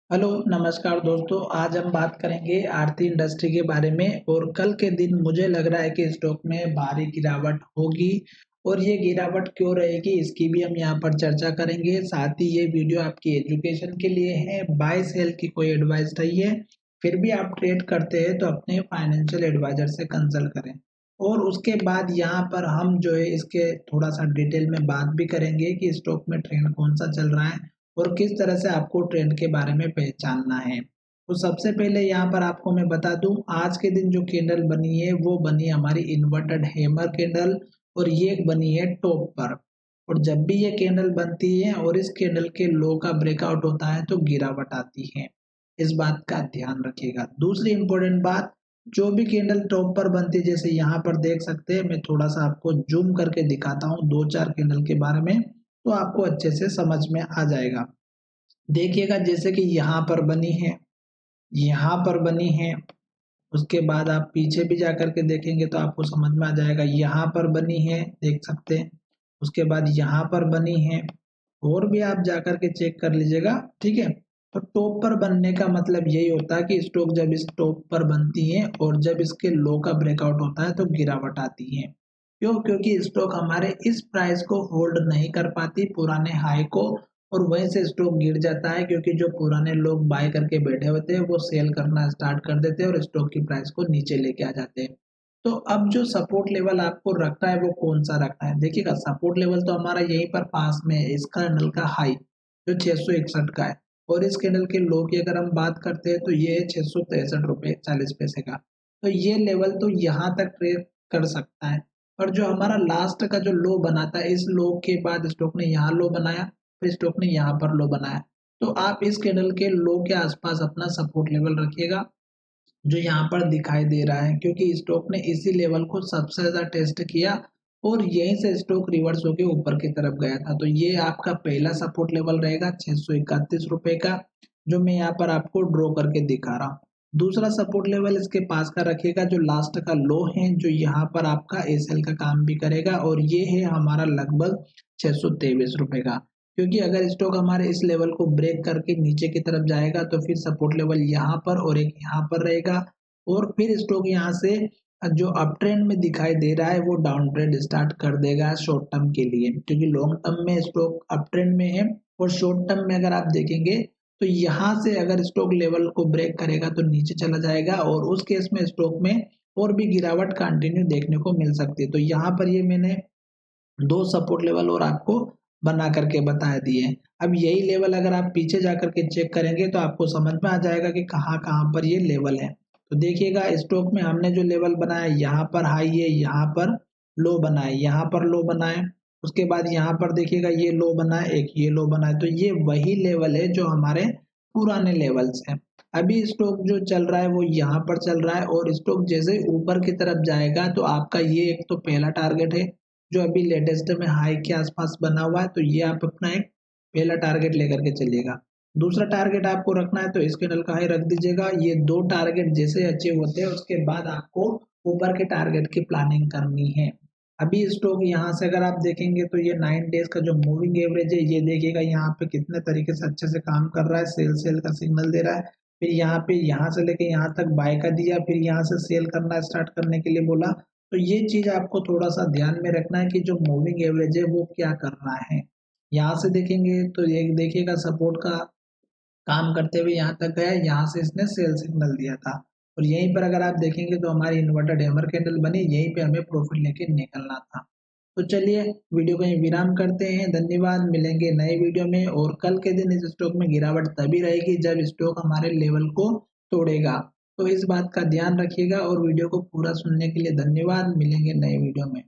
Hello, नमस्कार दोस्तों। आज हम बात करेंगे आरती इंडस्ट्री के बारे में और कल के दिन मुझे लग रहा है कि स्टॉक में भारी गिरावट होगी और ये गिरावट क्यों रहेगी इसकी भी हम यहाँ पर चर्चा करेंगे। साथ ही ये वीडियो आपकी एजुकेशन के लिए है, बाय सेल की कोई एडवाइस नहीं है। फिर भी आप ट्रेड करते हैं तो अपने फाइनेंशियल एडवाइजर से कंसल्ट करें। और उसके बाद यहाँ पर हम जो है इसके थोड़ा सा डिटेल में बात भी करेंगे कि स्टॉक में ट्रेंड कौन सा चल रहा है और किस तरह से आपको ट्रेंड के बारे में पहचानना है। तो सबसे पहले यहाँ पर आपको मैं बता दूं, आज के दिन जो कैंडल बनी है वो बनी हमारी इन्वर्टेड हैमर कैंडल और ये बनी है टॉप पर। और जब भी ये कैंडल बनती है और इस कैंडल के लो का ब्रेकआउट होता है तो गिरावट आती है, इस बात का ध्यान रखिएगा। दूसरी इंपॉर्टेंट बात, जो भी कैंडल टॉप पर बनती है जैसे यहाँ पर देख सकते हैं, मैं थोड़ा सा आपको जूम करके दिखाता हूँ दो चार कैंडल के बारे में तो आपको अच्छे से समझ में आ जाएगा। देखिएगा जैसे कि यहाँ पर बनी है, यहाँ पर बनी है, उसके बाद आप पीछे भी जाकर के देखेंगे तो आपको समझ में आ जाएगा। यहाँ पर बनी है, देख सकते हैं। उसके बाद यहाँ पर बनी है और भी आप जाकर के चेक कर लीजिएगा, ठीक है। तो टॉप पर बनने का मतलब यही होता है कि स्टॉक जब इस टॉप पर बनती है और जब इसके लो का ब्रेकआउट होता है तो गिरावट आती है। क्यों? क्योंकि स्टॉक हमारे इस प्राइस को होल्ड नहीं कर पाती, पुराने हाई को, और वहीं से स्टॉक गिर जाता है क्योंकि जो पुराने लोग बाय करके बैठे होते हैं वो सेल करना स्टार्ट कर देते हैं और स्टॉक की प्राइस को नीचे लेके आ जाते हैं। तो अब जो सपोर्ट लेवल आपको रखना है वो कौन सा रखना है? देखिएगा, सपोर्ट लेवल तो हमारा यहीं पर पास में है, इस कैंडल का हाई जो 661 का है और इस कैंडल के लो की अगर हम बात करते हैं तो ये है 663 रुपए 40 पैसे का। तो ये लेवल तो यहाँ तक ट्रेड कर सकता है। और जो हमारा लास्ट का जो लो बना था, इस लो के बाद स्टॉक ने यहाँ लो बनाया, फिर स्टॉक ने यहाँ पर लो बनाया। तो आप इस कैंडल के लो के आसपास अपना सपोर्ट लेवल रखिएगा जो यहाँ पर दिखाई दे रहा है, क्योंकि स्टॉक ने इसी लेवल को सबसे ज्यादा टेस्ट किया और यहीं से स्टॉक रिवर्स होकर ऊपर की तरफ गया था। तो ये आपका पहला सपोर्ट लेवल रहेगा 631 रुपए का, जो मैं यहाँ पर आपको ड्रॉ करके दिखा रहा हूँ। दूसरा सपोर्ट लेवल इसके पास का रखिएगा जो लास्ट का लो है, जो यहाँ पर आपका एसएल का काम भी करेगा और ये है हमारा लगभग 623 रुपए का। क्योंकि अगर स्टॉक हमारे इस लेवल को ब्रेक करके नीचे की तरफ जाएगा तो फिर सपोर्ट लेवल यहाँ पर और एक यहाँ पर रहेगा और फिर स्टॉक यहाँ से जो अप ट्रेंड में दिखाई दे रहा है वो डाउन ट्रेंड स्टार्ट कर देगा शॉर्ट टर्म के लिए, क्योंकि लॉन्ग टर्म में स्टॉक अप ट्रेंड में है और शॉर्ट टर्म में अगर आप देखेंगे तो यहाँ से अगर स्टॉक लेवल को ब्रेक करेगा तो नीचे चला जाएगा और उस केस में स्टॉक में और भी गिरावट कंटिन्यू देखने को मिल सकती है। तो यहाँ पर ये मैंने दो सपोर्ट लेवल और आपको बना करके बता दिए। अब यही लेवल अगर आप पीछे जाकर के चेक करेंगे तो आपको समझ में आ जाएगा कि कहाँ-कहाँ पर ये लेवल है। तो देखिएगा स्टॉक में हमने जो लेवल बनाया, यहाँ पर हाई है, यहाँ पर लो बना है, यहाँ पर लो बना है, उसके बाद यहाँ पर देखिएगा ये लो बना है, एक ये लो बना है। तो ये वही लेवल है जो हमारे पुराने लेवल्स हैं। अभी स्टॉक जो चल रहा है वो यहाँ पर चल रहा है और स्टॉक जैसे ही ऊपर की तरफ जाएगा तो आपका ये एक तो पहला टारगेट है जो अभी लेटेस्ट में हाई के आसपास बना हुआ है, तो ये आप अपना एक पहला टारगेट लेकर के चलिएगा। दूसरा टारगेट आपको रखना है तो इस कैंडल का हाई रख दीजिएगा। ये दो टारगेट जैसे अचीव होते हैं उसके बाद आपको ऊपर के टारगेट की प्लानिंग करनी है। अभी स्टॉक यहाँ से अगर आप देखेंगे तो ये 9 डेज का जो मूविंग एवरेज है, ये देखिएगा यहाँ पे कितने तरीके से अच्छे से काम कर रहा है, सेल सेल का सिग्नल दे रहा है। फिर यहाँ पे यहाँ से लेके यहाँ तक बाय का दिया, फिर यहाँ से सेल करना स्टार्ट करने के लिए बोला। तो ये चीज आपको थोड़ा सा ध्यान में रखना है कि जो मूविंग एवरेज है वो क्या कर रहा है। यहाँ से देखेंगे तो ये देखिएगा सपोर्ट का काम करते हुए यहाँ तक गया, यहाँ से इसने सेल सिग्नल दिया था और यहीं पर अगर आप देखेंगे तो हमारी इन्वर्टेड हैमर कैंडल बनी, यहीं पे हमें प्रॉफिट लेके निकलना था। तो चलिए वीडियो को यहीं विराम करते हैं। धन्यवाद, मिलेंगे नए वीडियो में। और कल के दिन इस स्टॉक में गिरावट तभी रहेगी जब स्टॉक हमारे लेवल को तोड़ेगा। तो इस बात का ध्यान रखिएगा और वीडियो को पूरा सुनने के लिए धन्यवाद, मिलेंगे नए वीडियो में।